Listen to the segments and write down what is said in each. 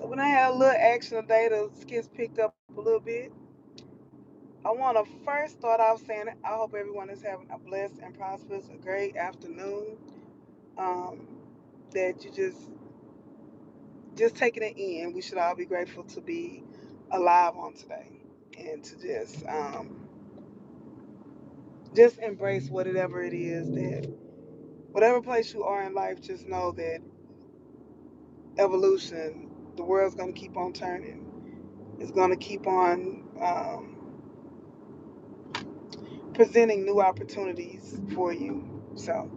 So when I had a little action today, the skits picked up a little bit. I want to first start off saying I hope everyone is having a blessed and prosperous, a great afternoon. Um, that you just taking it in. We should all be grateful to be alive on today, and to just embrace whatever it is that whatever place you are in life. Just know that evolution, the world's gonna keep on turning. It's gonna keep on presenting new opportunities for you. So,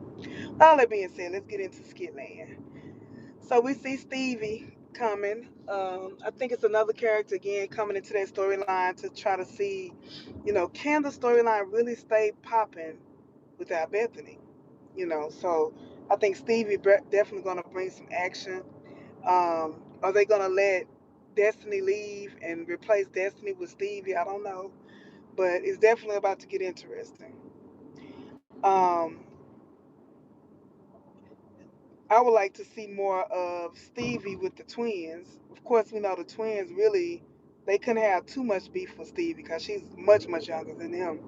all that being said, let's get into skit land. So we see Stevie coming. I think it's another character again coming into that storyline to try to see, can the storyline really stay popping without Bethany? So I think Stevie definitely going to bring some action. Are they going to let Destiny leave and replace Destiny with Stevie? I don't know, but it's definitely about to get interesting. Um, I would like to see more of Stevie with the twins. Of course, we know the twins really they couldn't have too much beef with Stevie because she's much younger than him.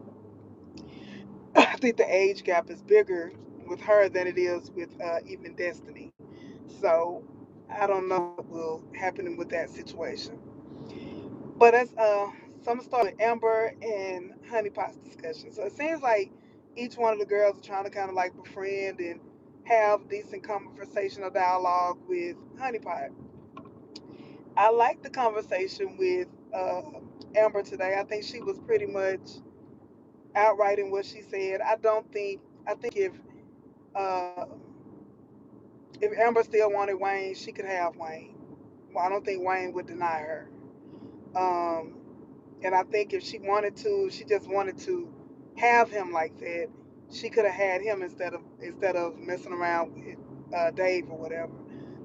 I think the age gap is bigger with her than it is with even Destiny. So I don't know what will happen with that situation. But so I'm gonna start with Amber and Honey Pot's discussion. So it seems like each one of the girls are trying to kind of like befriend and have decent conversation or dialogue with Honey Pot. I like the conversation with uh, Amber today. I think she was pretty much outright in what she said. I think uh, if Amber still wanted Wayne, she could have Wayne. Well, I don't think Wayne would deny her. Um, and I think if she wanted to, she just wanted to have him like that, she could have had him instead of messing around with Dave or whatever.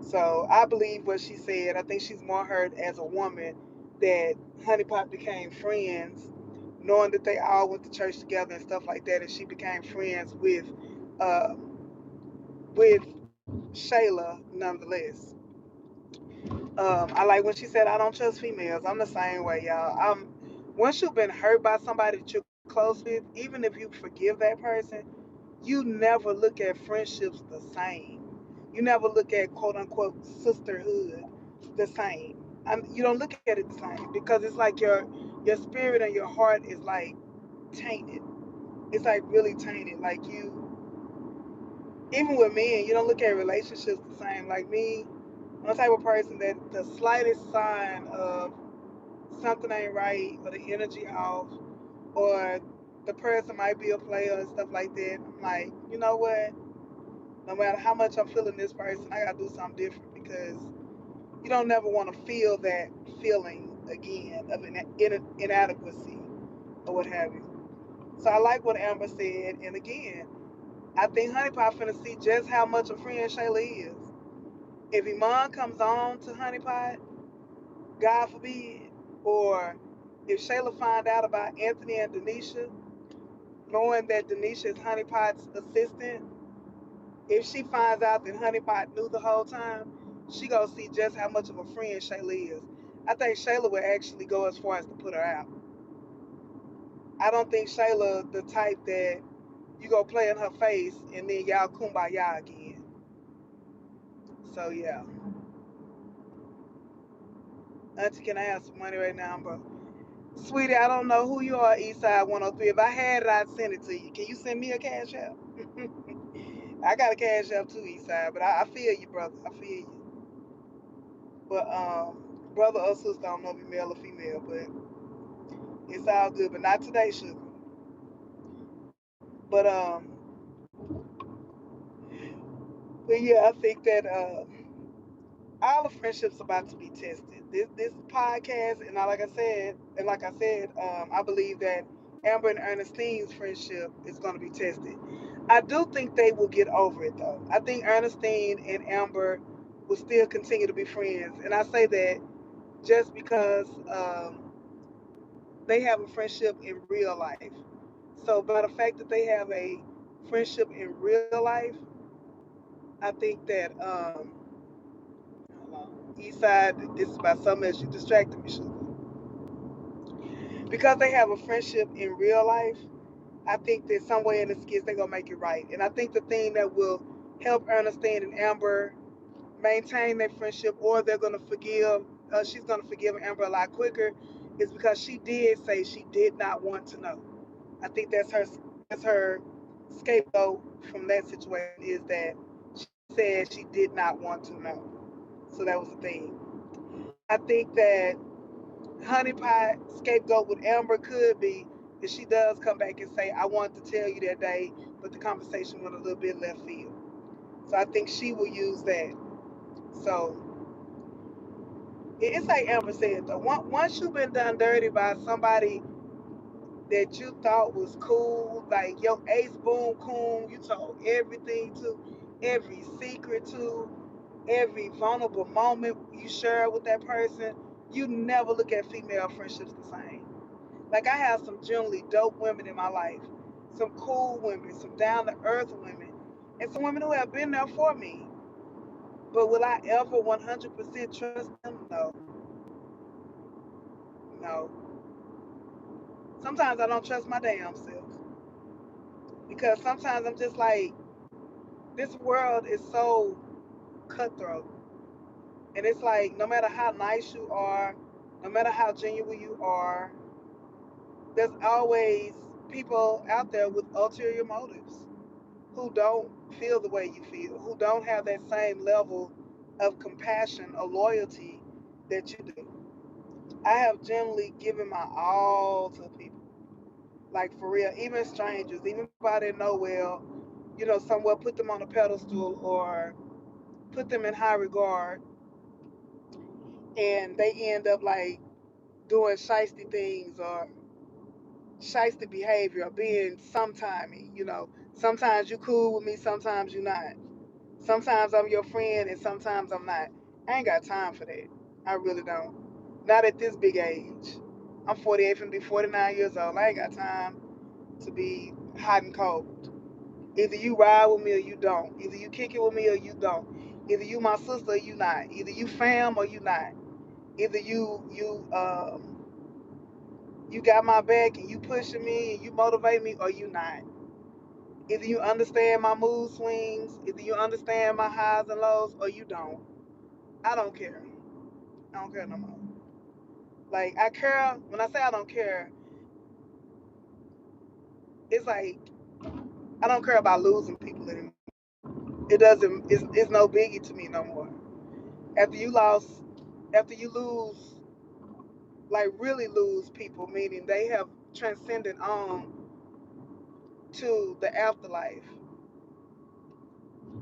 So I believe what she said. I think she's more hurt as a woman that Honey Pot became friends, knowing that they all went to church together and stuff like that, and she became friends uh, with Shayla nonetheless. I like when she said, "I don't trust females." I'm the same way, y'all. Once you've been hurt by somebody that you're close with, even if you forgive that person, you never look at friendships the same. You never look at quote unquote sisterhood the same. You don't look at it the same because it's like your spirit and your heart is like tainted. It's like really tainted. Like even with men, you don't look at relationships the same. Like me, I'm the type of person that the slightest sign of something ain't right or the energy off or the person might be a player and stuff like that, I'm like, you know what? No matter how much I'm feeling this person, I gotta do something different because you don't never want to feel that feeling again of inadequacy or what have you. So I like what Amber said, and again, I think Honey Pot finna see just how much a friend Shayla is. If Iman comes on to Honey Pot, God forbid, or if Shayla find out about Anthony and Denisha, knowing that Denisha is Honey Pot's assistant, if she finds out that Honey Pot knew the whole time, she gonna see just how much of a friend Shayla is. I think Shayla would actually go as far as to put her out. I don't think Shayla the type that you go play in her face and then y'all kumbaya again. So yeah, Auntie, can I have some money right now, bro? Sweetie, I don't know who you are, Eastside 103. If I had it, I'd send it to you. Can you send me a cash app? I got a cash app too, Eastside, but I feel you, brother. I feel you. But brother or sister, I don't know if you're male or female, but it's all good. But not today, sugar. But but yeah, I think that all the friendships about to be tested. This podcast, and like I said, I believe that Amber and Ernestine's friendship is going to be tested. I do think they will get over it though. I think Ernestine and Amber will still continue to be friends, and I say that just because they have a friendship in real life. So by the fact that they have a friendship in real life, I think that hold on. East Side, this is about something else. You distracted me, sugar. Because they have a friendship in real life, I think that some way in the skits they're gonna make it right. And I think the thing that will help Ernestine and Amber maintain their friendship, or they're gonna forgive, she's gonna forgive Amber a lot quicker, is because she did say she did not want to know. I think that's her scapegoat from that situation, is that she said she did not want to know. So that was the thing. I think that Honey Pie scapegoat with Amber could be if she does come back and say, I wanted to tell you that day, but the conversation went a little bit left field. So I think she will use that. So it's like Amber said, though. Once you've been done dirty by somebody that you thought was cool, like your ace boom coon, you told everything to, every secret to, every vulnerable moment you share with that person, you never look at female friendships the same. Like, I have some generally dope women in my life, some cool women, some down to earth women, and some women who have been there for me. But will I ever 100% trust them? No, no. Sometimes I don't trust my damn self, because sometimes I'm just like, this world is so cutthroat. And it's like, no matter how nice you are, no matter how genuine you are, there's always people out there with ulterior motives, who don't feel the way you feel, who don't have that same level of compassion or loyalty that you do. I have generally given my all to people, like for real, even strangers, even people I didn't know well, somewhere put them on a pedestal or put them in high regard, and they end up like doing shiesty things or shiesty behavior or being sometimey. Sometimes you cool with me, sometimes you not. Sometimes I'm your friend and sometimes I'm not. I ain't got time for that. I really don't. Not at this big age. I'm 48 and be 49 years old. I ain't got time to be hot and cold. Either you ride with me or you don't. Either you kick it with me or you don't. Either you my sister or you not. Either you fam or you not. Either you got my back and you pushing me and you motivate me or you not. Either you understand my mood swings, either you understand my highs and lows or you don't. I don't care. I don't care no more. Like, I care, when I say I don't care, it's like I don't care about losing people anymore. It's no biggie to me no more. After you lost, after you lose, like really lose people, meaning they have transcended on to the afterlife.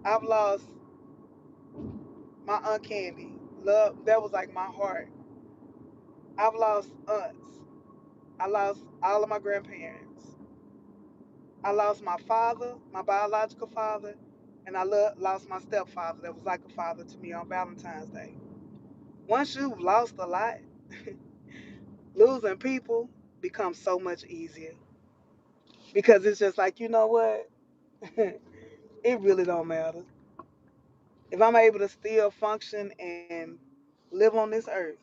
I've lost my Aunt Candy. Love, that was like my heart. I've lost aunts. I lost all of my grandparents. I lost my father, my biological father, and lost my stepfather that was like a father to me on Valentine's Day. Once you've lost a lot, losing people becomes so much easier, because it's just like, you know what? It really don't matter. If I'm able to still function and live on this earth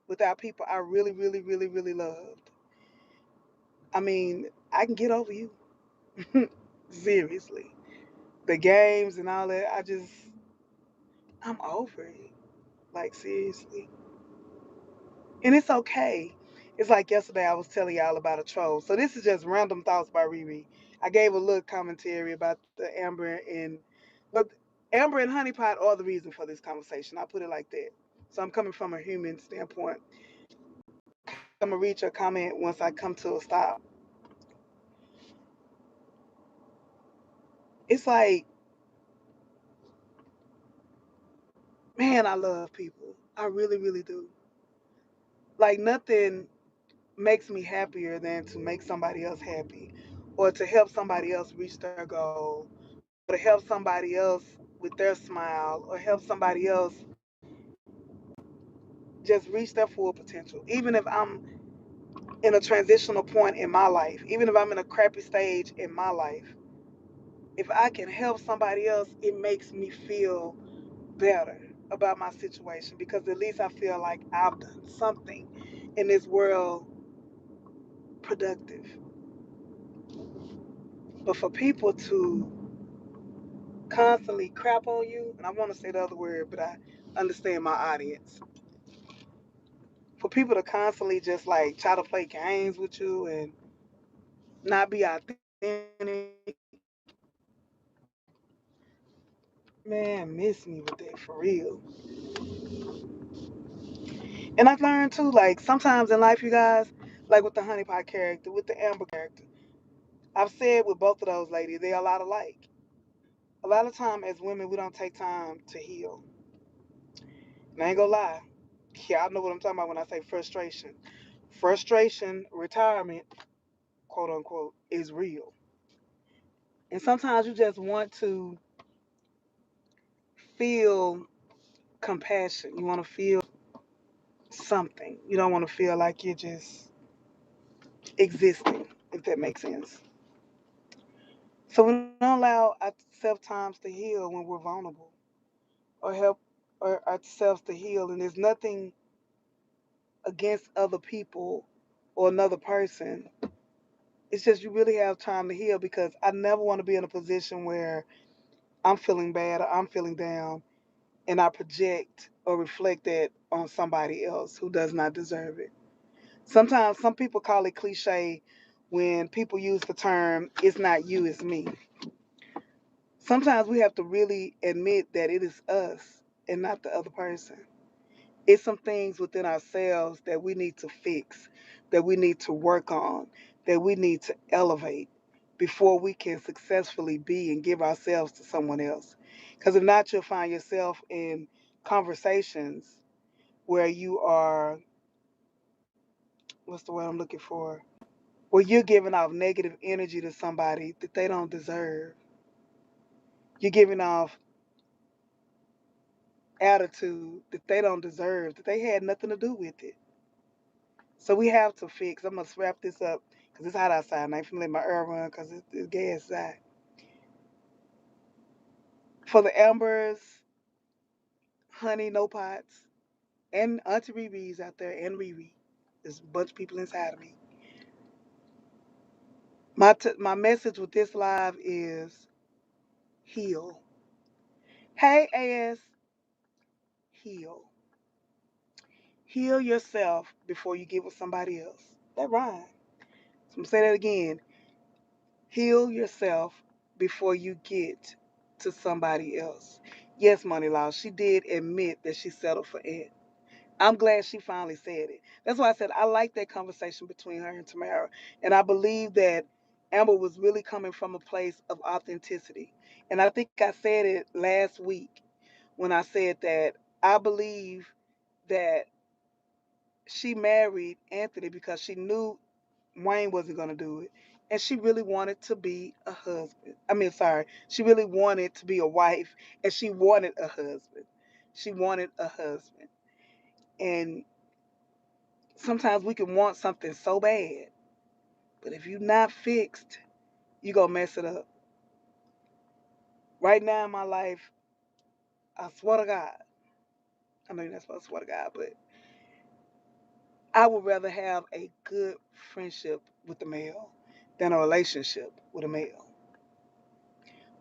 without people I really, really, really, really loved, I mean, I can get over you. Seriously. The games and all that, I'm over it. Like, seriously. And it's okay. It's like yesterday I was telling y'all about a troll. So this is just random thoughts by Riri. I gave a little commentary about the but Amber and Honeypot are the reason for this conversation. I put it like that. So I'm coming from a human standpoint. I'm gonna read your comment once I come to a stop. It's like, man, I love people. I really, really do. Like, nothing makes me happier than to make somebody else happy, or to help somebody else reach their goal, or to help somebody else with their smile, or help somebody else just reach their full potential. Even if I'm in a transitional point in my life, even if I'm in a crappy stage in my life, if I can help somebody else, it makes me feel better. about my situation because at least I feel like I've done something in this world productive. But for people to constantly crap on you, and I want to say the other word, but I understand my audience. For people to constantly just like try to play games with you and not be authentic, man, miss me with that for real. And I've learned too, like sometimes in life, you guys, like with the honeypot character, with the Amber character, I've said with both of those ladies, they're a lot alike. A lot of time as women, we don't take time to heal. And I ain't gonna lie. Yeah, I know what I'm talking about when I say frustration. Frustration, retirement, quote unquote, is real. And sometimes you just want to feel compassion. You want to feel something. You don't want to feel like you're just existing, if that makes sense. So we don't allow ourselves times to heal when we're vulnerable or help or ourselves to heal. And there's nothing against other people or another person. It's just you really have time to heal because I never want to be in a position where I'm feeling bad or I'm feeling down and I project or reflect that on somebody else who does not deserve it. Sometimes some people call it cliche when people use the term, it's not you, it's me. Sometimes we have to really admit that it is us and not the other person. It's some things within ourselves that we need to fix, that we need to work on, that we need to elevate before we can successfully be and give ourselves to someone else. Because if not, you'll find yourself in conversations where you are, what's the word I'm looking for? Where you're giving off negative energy to somebody that they don't deserve. You're giving off attitude that they don't deserve, that they had nothing to do with it. So we have to fix. I'm gonna wrap this up because it's hot outside and I ain't finna let my air run because it's gas outside. For the Ambers, Honey, No Pots, and Auntie Riri's out there and Riri, there's a bunch of people inside of me. My message with this live is heal. Hey AS, heal. Heal yourself before you get with somebody else. That rhyme. So I'm gonna say that again. Heal yourself before you get to somebody else. Yes, Money Law, she did admit that she settled for Ed. I'm glad she finally said it. That's why I said I like that conversation between her and Tamara. And I believe that Amber was really coming from a place of authenticity. And I think I said it last week when I said that I believe that she married Anthony because she knew Wayne wasn't going to do it. And she really wanted to be a husband. I mean, sorry. She really wanted to be a wife and she wanted a husband. She wanted a husband. And sometimes we can want something so bad, but if you're not fixed, you're going to mess it up. Right now in my life, I swear to God, I know you're not supposed to swear to God, but I would rather have a good friendship with a male than a relationship with a male.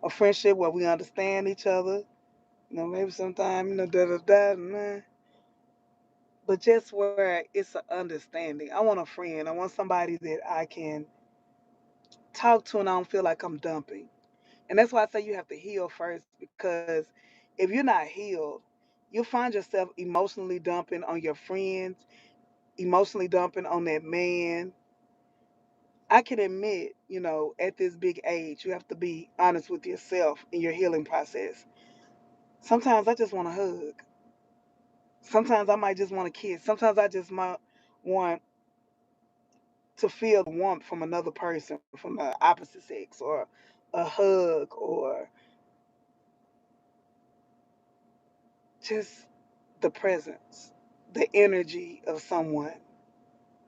A friendship where we understand each other. Maybe sometimes, da da da, nah. But just where it's an understanding. I want a friend. I want somebody that I can talk to and I don't feel like I'm dumping. And that's why I say you have to heal first because if you're not healed, you'll find yourself emotionally dumping on your friends, emotionally dumping on that man. I can admit, at this big age, you have to be honest with yourself in your healing process. Sometimes I just want a hug. Sometimes I might just want a kiss. Sometimes I just might want to feel the warmth from another person, from the opposite sex, or a hug, or just the presence, the energy of someone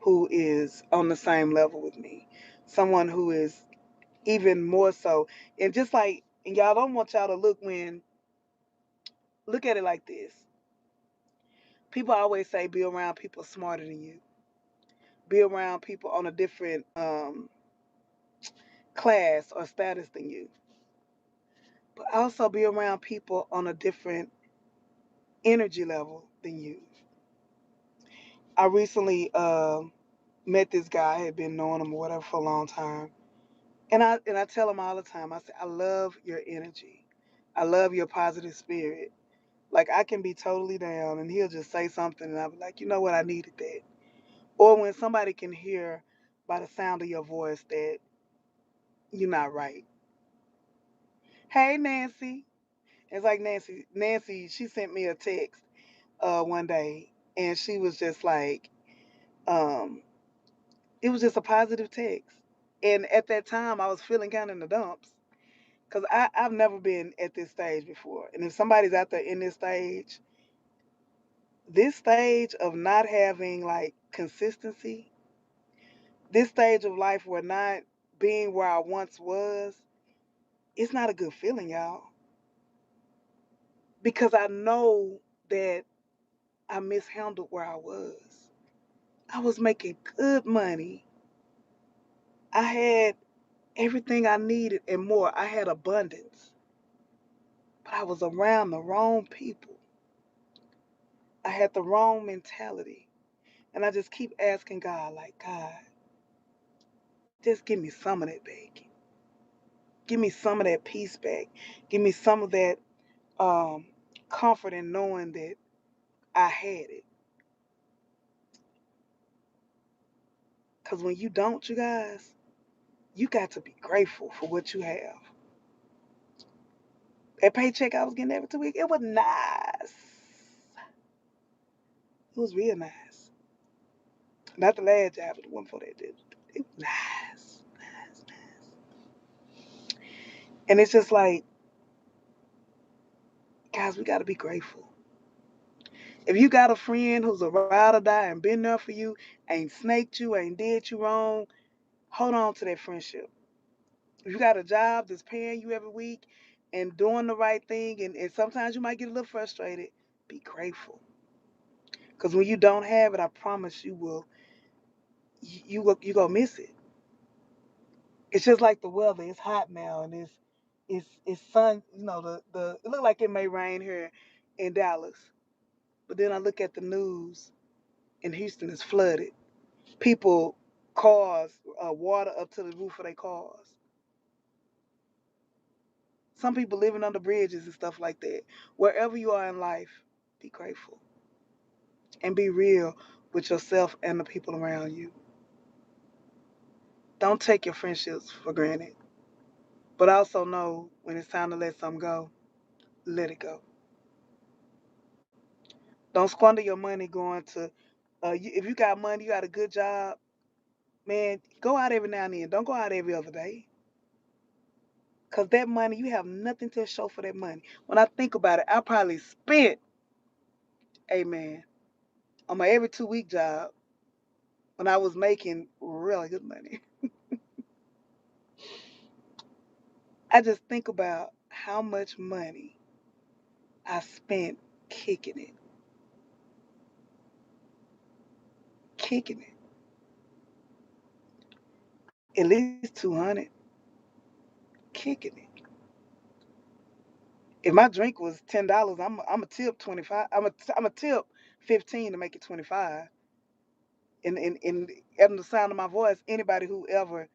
who is on the same level with me, someone who is even more so. And just like, and y'all don't want y'all to look at it like this. People always say be around people smarter than you, be around people on a different class or status than you, but also be around people on a different energy level than you. I recently met this guy. I had been knowing him or whatever for a long time, and I tell him all the time. I say, I love your energy. I love your positive spirit. Like I can be totally down, and he'll just say something, and I'll be like, you know what, I needed that. Or when somebody can hear by the sound of your voice that you're not right. Hey, Nancy. It's like Nancy. Nancy, she sent me a text one day, and she was just like, um, it was just a positive text. And at that time, I was feeling kind of in the dumps because I've never been at this stage before. And if somebody's out there in this stage of not having like consistency, this stage of life where not being where I once was, it's not a good feeling, y'all. Because I know that I mishandled where I was. I was making good money. I had everything I needed and more. I had abundance. But I was around the wrong people. I had the wrong mentality. And I just keep asking God, like, God, just give me some of that back. Give me some of that peace back. Give me some of that um, comfort in knowing that I had it. Because when you don't, you guys, you got to be grateful for what you have. That paycheck I was getting every 2 weeks, it was nice. It was real nice. Not the last job, but the one before that. It was nice. Nice, nice. And it's just like, guys, we got to be grateful. If you got a friend who's a ride or die and been there for you, ain't snaked you, ain't did you wrong, hold on to that friendship. If you got a job that's paying you every week and doing the right thing, and sometimes you might get a little frustrated, be grateful. Because when you don't have it, I promise you will, you gonna miss it. It's just like the weather. It's hot now, and it's sun. You know, the it look like it may rain here in Dallas, but then I look at the news, and Houston is flooded. People, cars, water up to the roof of their cars. Some people living under bridges and stuff like that. Wherever you are in life, be grateful and be real with yourself and the people around you. Don't take your friendships for granted, but also know when it's time to let something go, let it go. Don't squander your money going to. If you got money, you got a good job, man. Go out every now and then. Don't go out every other day, cause that money you have nothing to show for that money. When I think about it, I probably spent, amen, on my every 2 week job when I was making really good money. I just think about how much money I spent kicking it, kicking it. At least 200, kicking it. If my drink was $10, I'm a tip 25. I'm a tip 15 to make it 25. And the sound of my voice, anybody who ever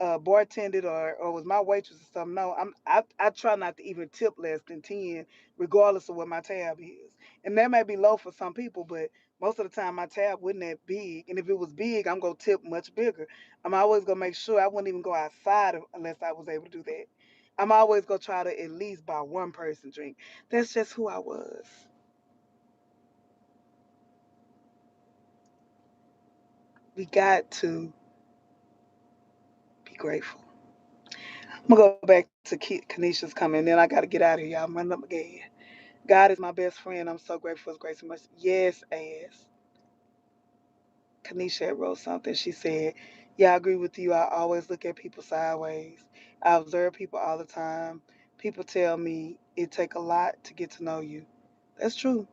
bartended or was my waitress or something, no, I try not to even tip less than 10, regardless of what my tab is. And that may be low for some people, but most of the time my tab wasn't that big. And if it was big, I'm gonna tip much bigger. I'm always gonna make sure I wouldn't even go outside unless I was able to do that. I'm always gonna try to at least buy one person drink. That's just who I was. We got to be grateful. I'm gonna go back to Kanisha's comment, and then I gotta get out of here. Y'all, I'm running up again. God is my best friend. I'm so grateful for his grace and mercy. Yes, as Kanisha had wrote something. She said, yeah, I agree with you. I always look at people sideways. I observe people all the time. People tell me it take a lot to get to know you. That's true.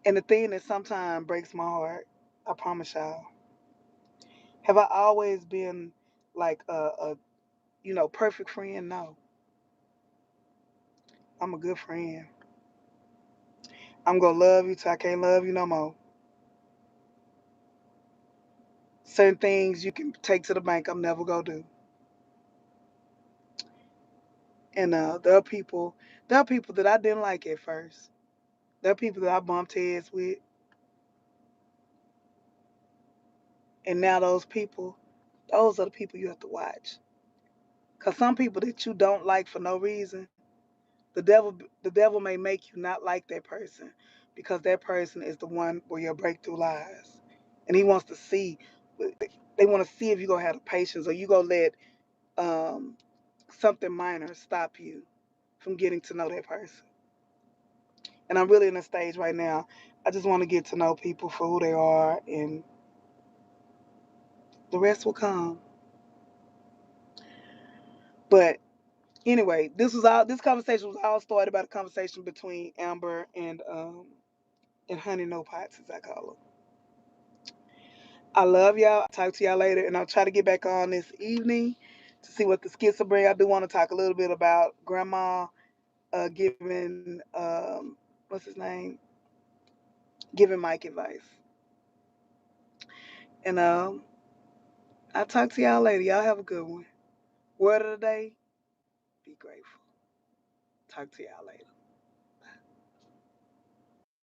And the thing that sometimes breaks my heart, I promise y'all, have I always been like a perfect friend? No. I'm a good friend. I'm gonna love you till I can't love you no more. Certain things you can take to the bank, I'm never gonna do. And there are people that I didn't like at first. There are people that I bumped heads with, and now those are the people you have to watch. Cause some people that you don't like for no reason, the devil may make you not like that person, because that person is the one where your breakthrough lies, and he wants to see. They want to see if you gonna have the patience, or you gonna let um, something minor stop you from getting to know that person. And I'm really in a stage right now. I just want to get to know people for who they are, and the rest will come. But anyway, this conversation was all started by the conversation between Amber and Honey No Pots, as I call her. I love y'all. I'll talk to y'all later, and I'll try to get back on this evening to see what the skits will bring. I do want to talk a little bit about Grandma giving what's his name, giving Mike advice. And I'll talk to y'all later. Y'all have a good one. Word of the day: be grateful. Talk to y'all later.